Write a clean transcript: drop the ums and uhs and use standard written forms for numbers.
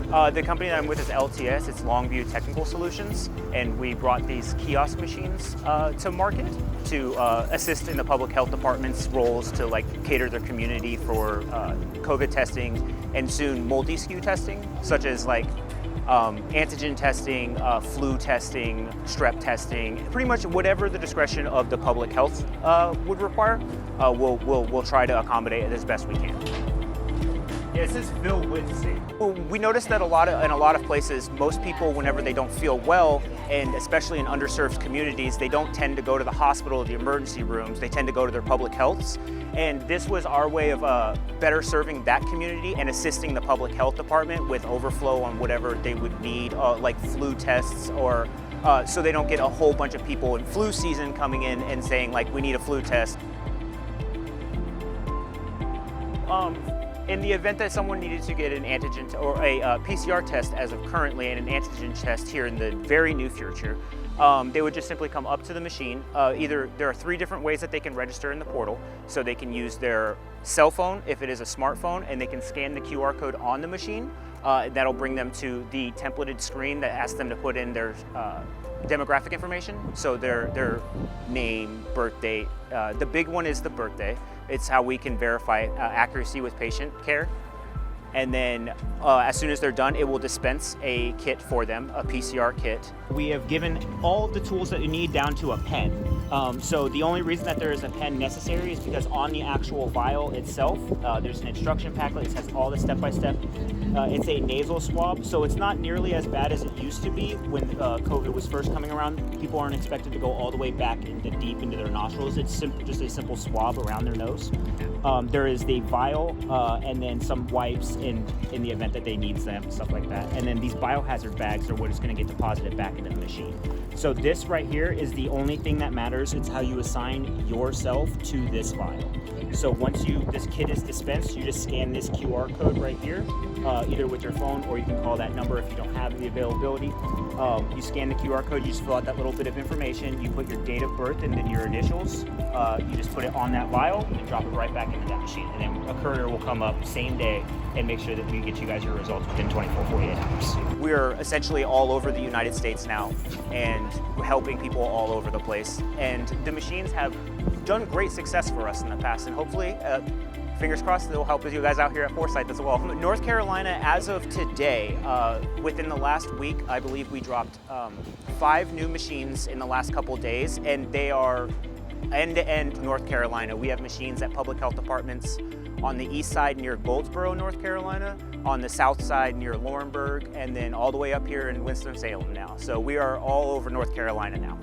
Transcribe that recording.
The company that I'm with is LTS. It's Longview Technical Solutions, and we brought these kiosk machines to market to assist in the public health department's roles to cater their community for COVID testing and soon multi-SKU testing, such as antigen testing, flu testing, strep testing, pretty much whatever the discretion of the public health would require. We'll try to accommodate it as best we can. This is filled with safe. Well, we noticed that in a lot of places, most people, whenever they don't feel well, and especially in underserved communities, they don't tend to go to the hospital or the emergency rooms. They tend to go to their public healths. And this was our way of better serving that community and assisting the public health department with overflow on whatever they would need, like flu tests, or so they don't get a whole bunch of people in flu season coming in and saying we need a flu test. In the event that someone needed to get an antigen or a PCR test as of currently and an antigen test here in the very near future, they would just simply come up to the machine. There are 3 different ways that they can register in the portal. So they can use their cell phone if it is a smartphone, and they can scan the QR code on the machine. That'll bring them to the templated screen that asks them to put in their demographic information. So their name, birth date. The big one is the birthday. It's how we can verify accuracy with patient care. And then as soon as they're done, it will dispense a kit for them, a PCR kit. We have given all the tools that you need down to a pen. So the only reason that there is a pen necessary is because on the actual vial itself, there's an instruction packet that has all the step-by-step. It's a nasal swab, so it's not nearly as bad as it used to be when COVID was first coming around. People aren't expected to go all the way back deep into their nostrils. It's just a simple swab around their nose. There is the vial and then some wipes in the event that they need them, stuff like that. And then these biohazard bags are what is going to get deposited back into the machine. So this right here is the only thing that matters. It's how you assign yourself to this vial. So once this kit is dispensed, you just scan this QR code right here, either with your phone or you can call that number if you don't have the availability. You scan the QR code, you just fill out that little bit of information, you put your date of birth and then your initials, you just put it on that vial and drop it right back into that machine. And then a courier will come up same day and make sure that we get you guys your results within 24, 48 hours. We're essentially all over the United States now and helping people all over the place. And the machines have done great success for us in the past, and hopefully, fingers crossed, they'll help you guys out here at Forsyth as well. North Carolina, as of today, within the last week, I believe we dropped 5 new machines in the last couple days, and they are end-to-end North Carolina. We have machines at public health departments on the east side near Goldsboro, North Carolina, on the south side near Laurinburg, and then all the way up here in Winston-Salem now. So we are all over North Carolina now.